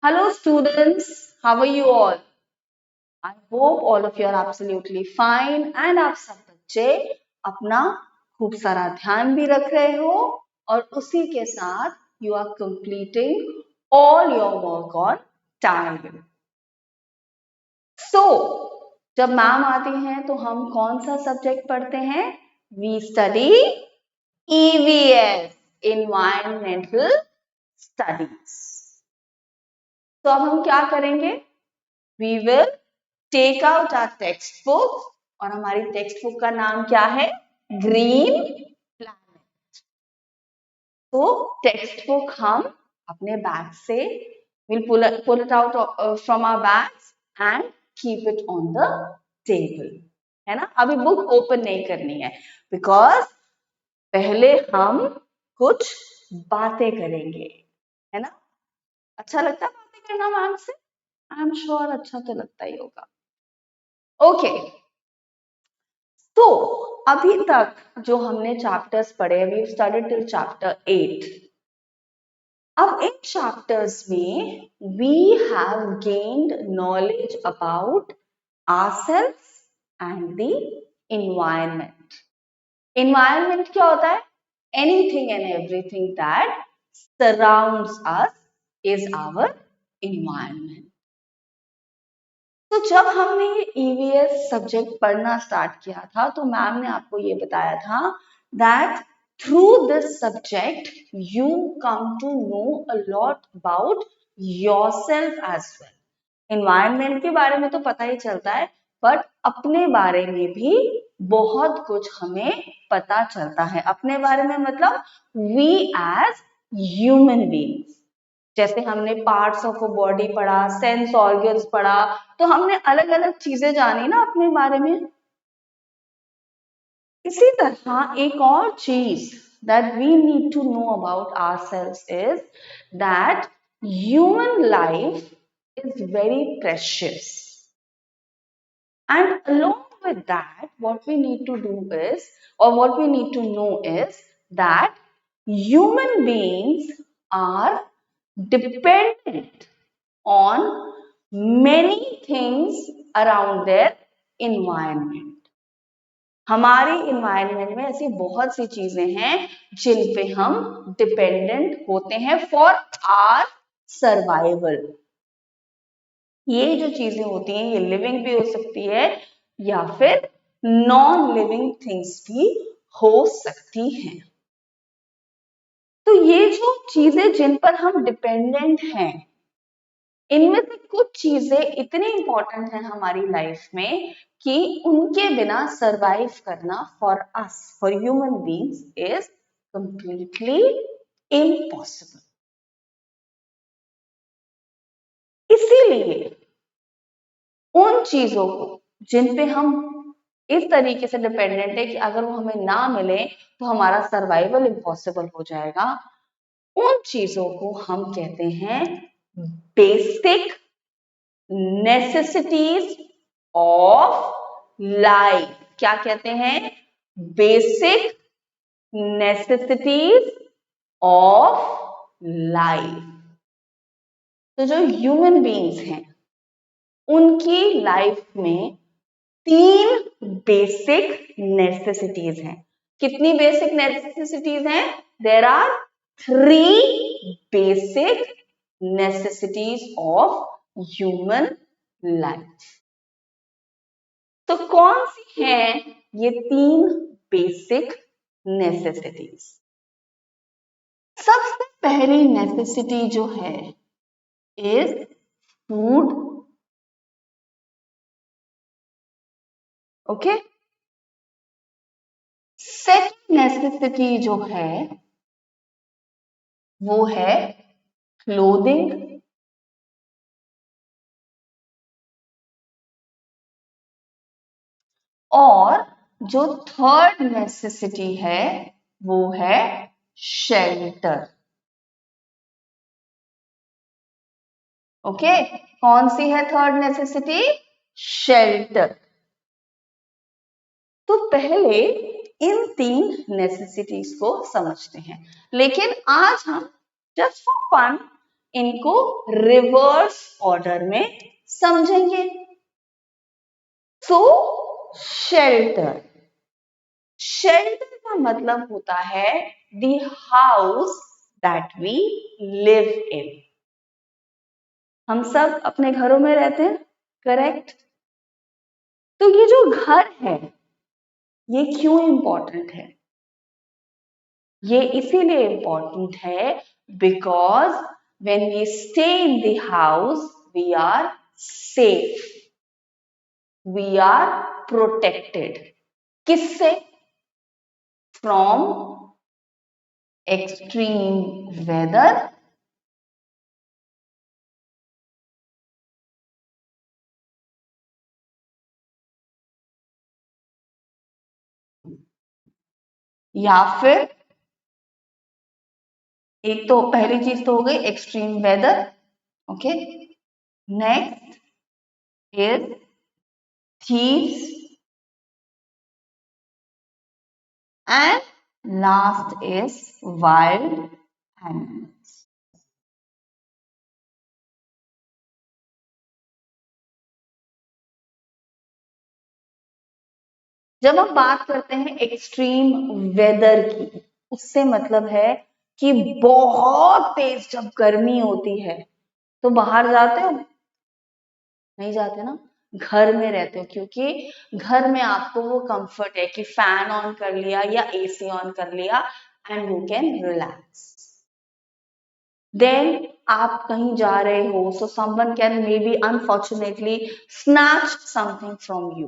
Hello students, how are you all? I hope all of you are absolutely fine and आप सब बच्चे अपना खूब सारा ध्यान भी रख रहे हो और उसी के साथ you are completing all your work on time. So, जब मैम आती हैं तो हम कौन सा सब्जेक्ट पढ़ते हैं? We study EVS, Environmental Studies. तो अब हम क्या करेंगे? We will take out our textbook और हमारी टेक्स्ट बुक का नाम क्या है? Green planet. तो टेक्स्ट बुक हम अपने बैग से we'll pull it out from our bags and keep it on the table. है ना? अभी बुक ओपन नहीं करनी है बिकॉज पहले हम कुछ बातें करेंगे, है ना? अच्छा लगता है बातें करना मैम से? आई एम श्योर अच्छा तो लगता ही होगा. ओके, तो अभी तक जो हमने चैप्टर्स पढ़े, वी स्टडीड टिल चैप्टर 8. अब इन चैप्टर्स में we have gained knowledge about ourselves and the environment. Environment क्या होता है? Anything and everything that surrounds us is our environment. तो जब हमने ये ईवीएस सब्जेक्ट पढ़ना स्टार्ट किया था तो मैम ने आपको ये बताया था that through this subject you come to know a lot about yourself as well. Environment के बारे में तो पता ही चलता है बट अपने बारे में भी बहुत कुछ हमें पता चलता है. अपने बारे में मतलब वी एज ह्यूमन बीइंग्स. जैसे हमने पार्ट्स ऑफ अ बॉडी पढ़ा, सेंस ऑर्गन्स पढ़ा, तो हमने अलग अलग चीजें जानी ना अपने बारे में. इसी तरह एक और चीज that we need to know about ourselves is that human life is very precious, and along with that what we need to do is, or what we need to know is that human beings are dependent on many things around their environment. हमारे environment में ऐसी बहुत सी चीजें हैं जिन पे हम dependent होते हैं फॉर आवर सर्वाइवल. ये जो चीजें होती हैं ये लिविंग भी हो सकती है या फिर नॉन लिविंग थिंग्स भी हो सकती हैं. तो ये जो चीजें जिन पर हम डिपेंडेंट हैं, इनमें से कुछ चीजें इतनी इंपॉर्टेंट हैं हमारी लाइफ में कि उनके बिना सरवाइव करना for us, for human beings is completely impossible. इसीलिए उन चीजों को जिन पे हम इस तरीके से डिपेंडेंट है कि अगर वो हमें ना मिले तो हमारा सर्वाइवल इम्पॉसिबल हो जाएगा, उन चीजों को हम कहते हैं बेसिक नेसेसिटीज ऑफ लाइफ. क्या कहते हैं? Basic necessities of life. तो जो ह्यूमन बीइंग्स हैं उनकी लाइफ में 3 बेसिक नेसेसिटीज हैं. कितनी बेसिक नेसेसिटीज हैं? There are 3 basic necessities of human life. तो कौन सी हैं ये 3 बेसिक नेसेसिटीज? सबसे पहली नेसेसिटी जो है is food. Okay. Second necessity जो है वो है क्लोथिंग. और जो थर्ड नेसेसिटी है वो है शेल्टर. ओके. कौन सी है थर्ड नेसेसिटी? शेल्टर. तो पहले इन 3 नेसेसिटीज को समझते हैं, लेकिन आज हम जस्ट फॉर फन इनको रिवर्स ऑर्डर में समझेंगे। सो शेल्टर, शेल्टर का मतलब होता है the house that we live in. हम सब अपने घरों में रहते हैं, करेक्ट? तो ये जो घर है ये क्यों इंपॉर्टेंट है? ये इसीलिए इंपॉर्टेंट है because when we stay in the house we are safe, we are protected. किससे? फ्रॉम एक्सट्रीम वेदर, या फिर एक तो पहली चीज तो हो गई extreme weather, okay. Next is thieves and last is wild animals। जब हम बात करते हैं एक्सट्रीम वेदर की, उससे मतलब है कि बहुत तेज जब गर्मी होती है तो बाहर जाते हो? नहीं जाते ना, घर में रहते हो, क्योंकि घर में आपको वो कंफर्ट है कि फैन ऑन कर लिया या एसी ऑन कर लिया and you can relax. Then आप कहीं जा रहे हो, so someone can maybe unfortunately snatch something from you,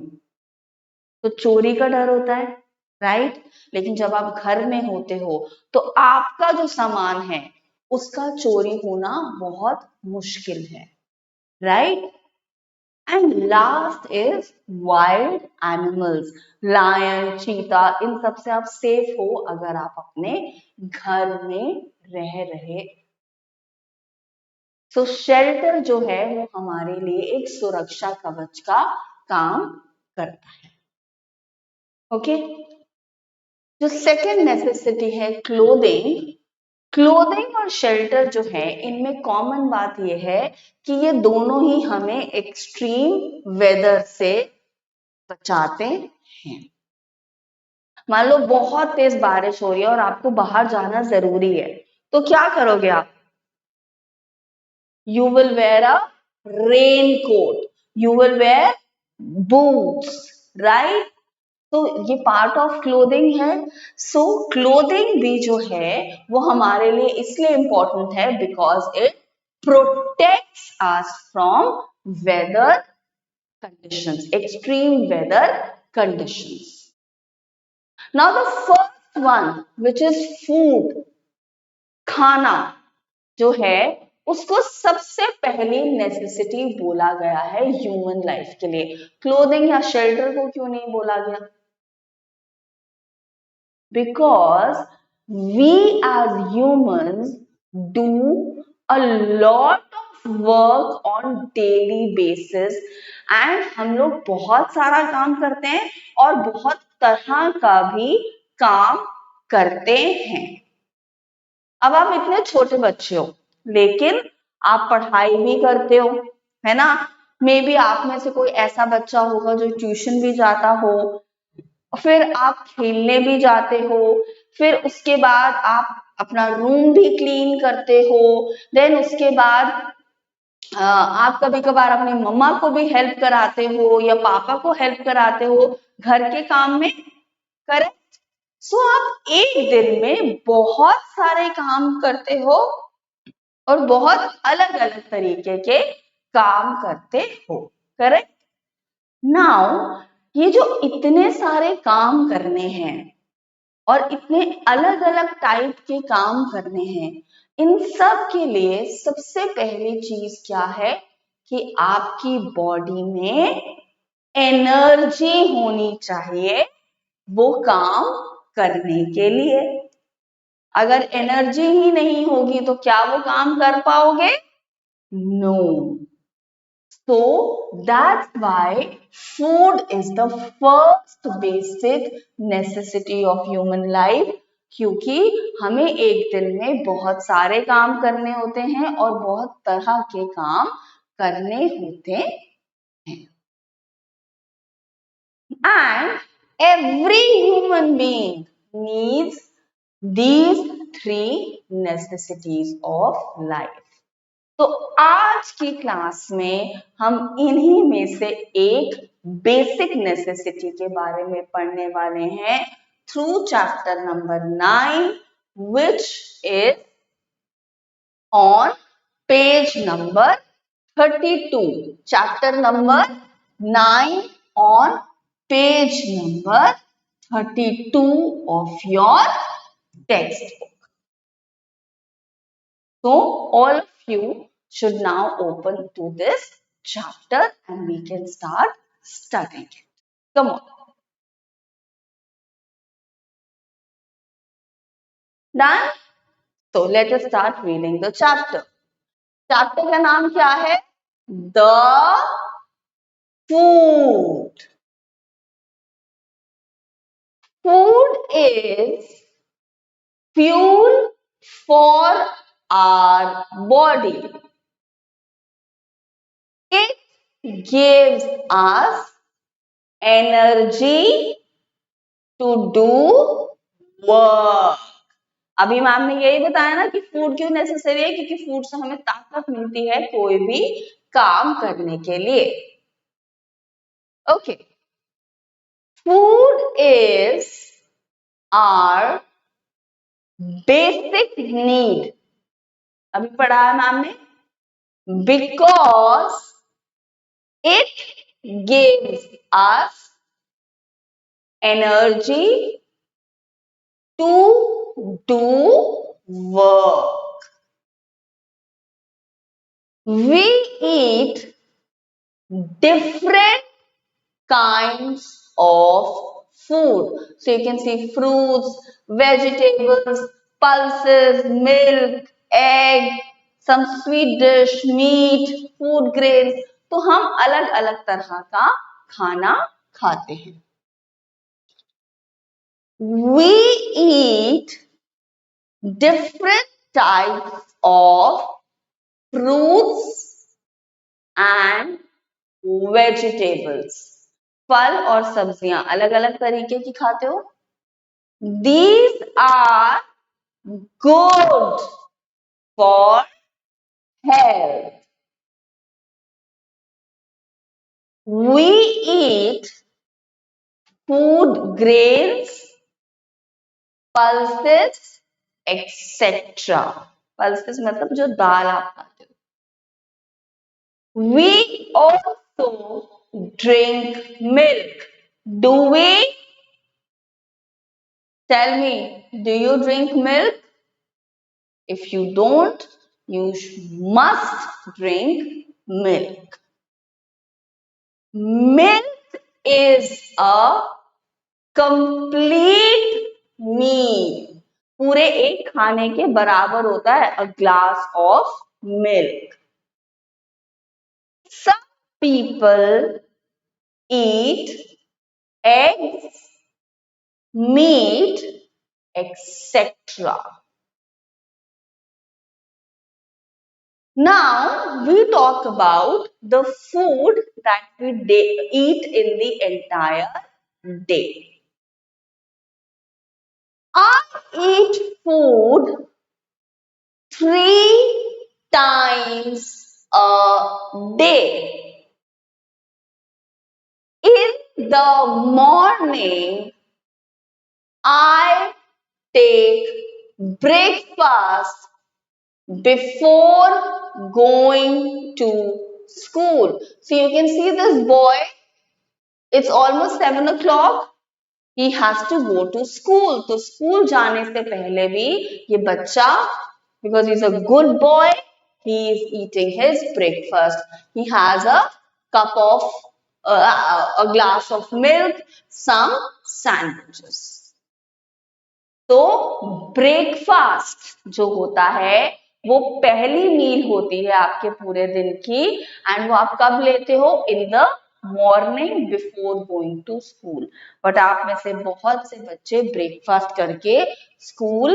तो चोरी का डर होता है, राइट? लेकिन जब आप घर में होते हो तो आपका जो सामान है उसका चोरी होना बहुत मुश्किल है, right? And last is wild animals, lion, cheetah, इन सब से आप सेफ हो अगर आप अपने घर में रह रहे। सो शेल्टर जो है वो हमारे लिए एक सुरक्षा कवच का काम करता है, ओके। जो सेकेंड नेसेसिटी है क्लोथिंग, क्लोथिंग और शेल्टर जो है इनमें कॉमन बात यह है कि ये दोनों ही हमें एक्सट्रीम वेदर से बचाते हैं। मान लो बहुत तेज बारिश हो रही है और आपको बाहर जाना जरूरी है, तो क्या करोगे आप? You will wear a raincoat, you will wear boots, right? तो ये पार्ट ऑफ क्लोथिंग है। सो क्लोथिंग भी जो है वो हमारे लिए इसलिए इंपॉर्टेंट है because it protects us from weather conditions, extreme weather conditions. Now the first one which is food, खाना जो है उसको सबसे पहली नेसेसिटी बोला गया है ह्यूमन लाइफ के लिए। क्लोथिंग या शेल्टर को क्यों नहीं बोला गया? Because we as humans do a lot of work on daily basis and हम लोग बहुत सारा काम करते हैं और बहुत तरह का भी काम करते हैं। अब आप इतने छोटे बच्चे हो लेकिन आप पढ़ाई भी करते हो, है ना? मे बी आप में से कोई ऐसा बच्चा होगा जो ट्यूशन भी जाता हो, फिर आप खेलने भी जाते हो, फिर उसके बाद आप अपना रूम भी क्लीन करते हो, देन उसके बाद आप कभी कभार अपनी मम्मा को भी हेल्प कराते हो या पापा को हेल्प कराते हो घर के काम में, करेक्ट? सो आप एक दिन में बहुत सारे काम करते हो और बहुत अलग अलग तरीके के काम करते हो, करेक्ट? नाउ ये जो इतने सारे काम करने हैं और इतने अलग अलग टाइप के काम करने हैं, इन सब के लिए सबसे पहली चीज क्या है कि आपकी बॉडी में एनर्जी होनी चाहिए वो काम करने के लिए। अगर एनर्जी ही नहीं होगी तो क्या वो काम कर पाओगे? No. So that's why food is the first basic necessity of human life क्योंकि हमें एक दिन में बहुत सारे काम करने होते हैं और बहुत तरह के काम करने होते हैं। And every human being needs these three necessities of life. तो आज की क्लास में हम इन्हीं में से एक बेसिक नेसेसिटी के बारे में पढ़ने वाले हैं through chapter number 9 which is on page number 32. Chapter number 9 on page number 32 of your textbook. So all of you should now open to this chapter and we can start studying it. Come on. Done? So let us start reading the chapter. Chapter का नाम क्या है? The food. Food is fuel for our body. It gives us energy to do work. अभी ma'am ने यही बताया ना कि फूड क्यों नेसेसरी है, क्योंकि फूड से हमें ताकत मिलती है कोई भी काम करने के लिए. Okay, food is our basic need. अभी पढ़ा है मैम ने, because it gives us energy to do work. We eat different kinds of food. So you can see fruits, vegetables, pulses, milk, egg, some sweet dish, meat, food grains. तो हम अलग अलग तरह का खाना खाते हैं. We eat different types of fruits and vegetables. फल और सब्जियां अलग अलग तरीके की खाते हो. These are good for health. We eat food grains, pulses, etc. Pulses मतलब जो दाल आप खाते हो. We also drink milk. Do we? Tell me, do you drink milk? If you don't, you must drink milk. Milk is a complete meal. पूरे एक खाने के बराबर होता है. A glass of milk. Some people eat eggs, meat, etc. Now we talk about the food that we eat in the entire day. I eat food 3 times a day. In the morning, I take breakfast before going to school. So you can see this boy, it's almost 7 o'clock. He has to go to school. तो school जाने से पहले भी ये बच्चा, because he's a good boy, he is eating his breakfast. He has a cup of a glass of milk, some sandwiches. तो breakfast जो होता है वो पहली मील होती है आपके पूरे दिन की, एंड वो आप कब लेते हो? In the morning before going to school. But आप में से बहुत से बच्चे ब्रेकफास्ट करके स्कूल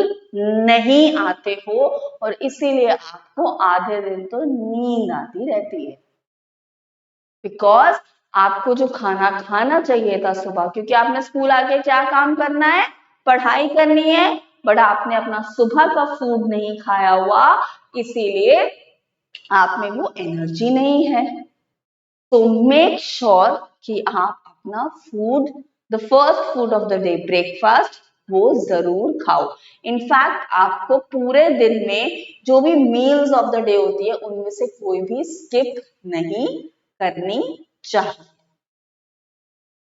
नहीं आते हो और इसीलिए आपको आधे दिन तो नींद आती रहती है, बिकॉज आपको जो खाना खाना चाहिए था सुबह, क्योंकि आपने स्कूल आके क्या काम करना है, पढ़ाई करनी है, बट आपने अपना सुबह का फूड नहीं खाया हुआ, इसीलिए आप में वो एनर्जी नहीं है। तो मेक श्योर कि आप अपना food, the first food of the day breakfast, वो जरूर खाओ। इनफैक्ट आपको पूरे दिन में जो भी मील्स ऑफ द डे होती है उनमें से कोई भी स्किप नहीं करनी चाहिए।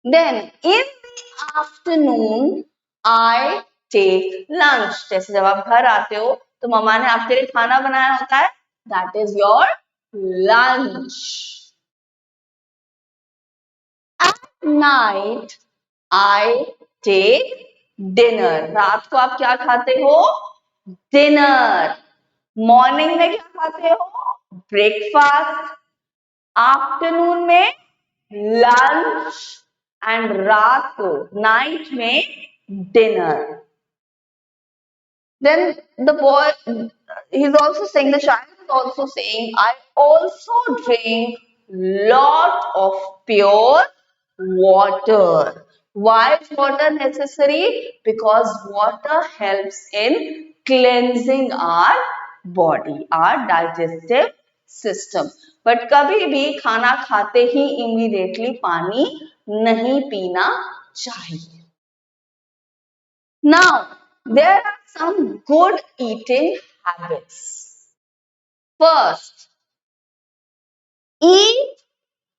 Then in the afternoon I take lunch. जैसे जब आप घर आते हो तो मम्मा ने आपके लिए खाना बनाया होता है, that is your lunch. Night I take dinner. रात को आप क्या खाते हो, डिनर। मॉर्निंग में क्या खाते हो, ब्रेकफास्ट। आफ्टरनून में लंच एंड रात को नाइट में dinner. Then the boy, he's also saying, the child is also saying, I also drink lot of pure water. Why is water necessary? Because water helps in cleansing our body, our digestive system. But कभी भी खाना खाते ही immediately पानी नहीं पीना चाहिए. Now, there are some good eating habits. First, eat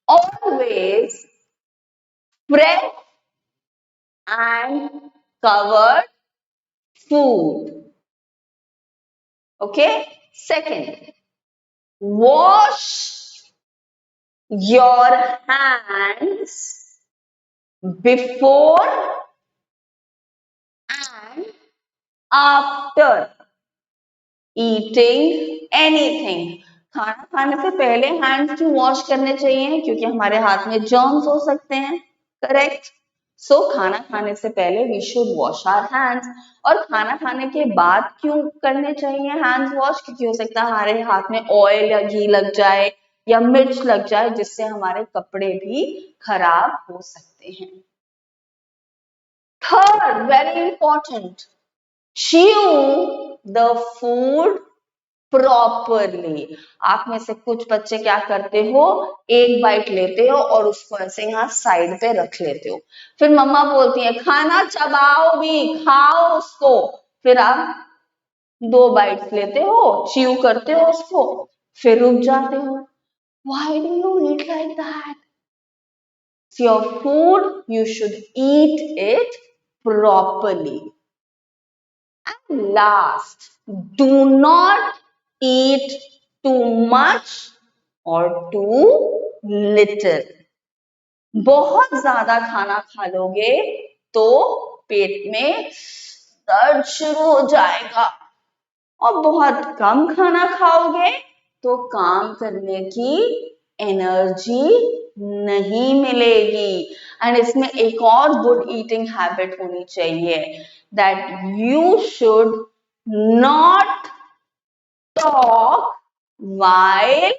always fresh and covered food. Okay? Second, wash your hands before and after eating anything. खाना खाने से पहले हैंड्स क्यों वॉश करने चाहिए, क्योंकि हमारे हाथ में जर्म्स हो सकते हैं, करेक्ट। सो खाना खाने से पहले we should wash our hands. और खाना खाने के बाद क्यों करने चाहिए हैंड्स वॉश, क्योंकि हो सकता है हमारे हाथ में ऑयल या घी लग जाए या मिर्च लग जाए, जिससे हमारे कपड़े भी खराब हो सकते हैं। Third, very important, chew the food properly. आप में से कुछ बच्चे क्या करते हो, एक बाइट लेते हो और उसको ऐसे यहाँ साइड पे रख लेते हो, फिर मम्मा बोलती है खाना चबाओ भी, खाओ उसको, फिर आप 2 बाइट्स लेते हो, च्यू करते हो उसको, फिर रुक जाते हो. Why do you eat like that? It's your food, you should eat it properly. And last, do not eat too much or too little. बहुत ज्यादा खाना खा लोगे तो पेट में दर्द शुरू हो जाएगा, और बहुत कम खाना खाओगे तो काम करने की एनर्जी नहीं मिलेगी. एंड इसमें एक और गुड ईटिंग हैबिट होनी चाहिए, that you should not talk while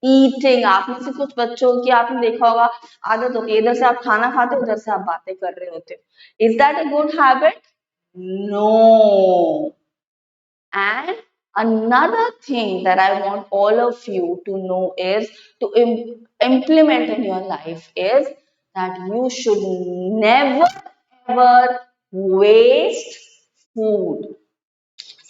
eating. आप में से कुछ बच्चों की आपने देखा होगा आदत होती है, इधर से आप खाना खाते हो, उधर से आप बातें कर रहे होते हो. Is that a good habit? No. And another thing that I want all of you to know is to implement in your life is that you should never ever waste food.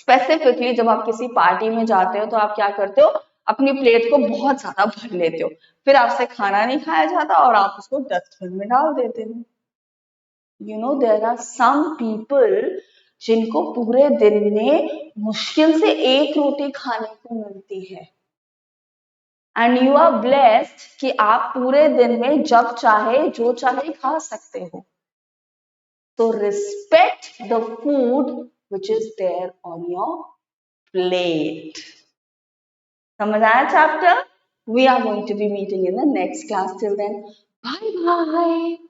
Specifically जब आप किसी party में जाते हो तो आप क्या करते हो, अपनी प्लेट को बहुत ज्यादा भर लेते हो, फिर आपसे खाना नहीं खाया जाता और आप उसको डस्टबिन में डाल देते हो. You know, there are some people जिनको पूरे दिन में मुश्किल से 1 रोटी खाने को मिलती है, एंड यू आर ब्लेस्ड कि आप पूरे दिन में जब चाहे जो चाहे खा सकते हो. तो respect the food which is there on your plate. समझ आया chapter? We are going to be meeting in the next class. Till then, Bye bye.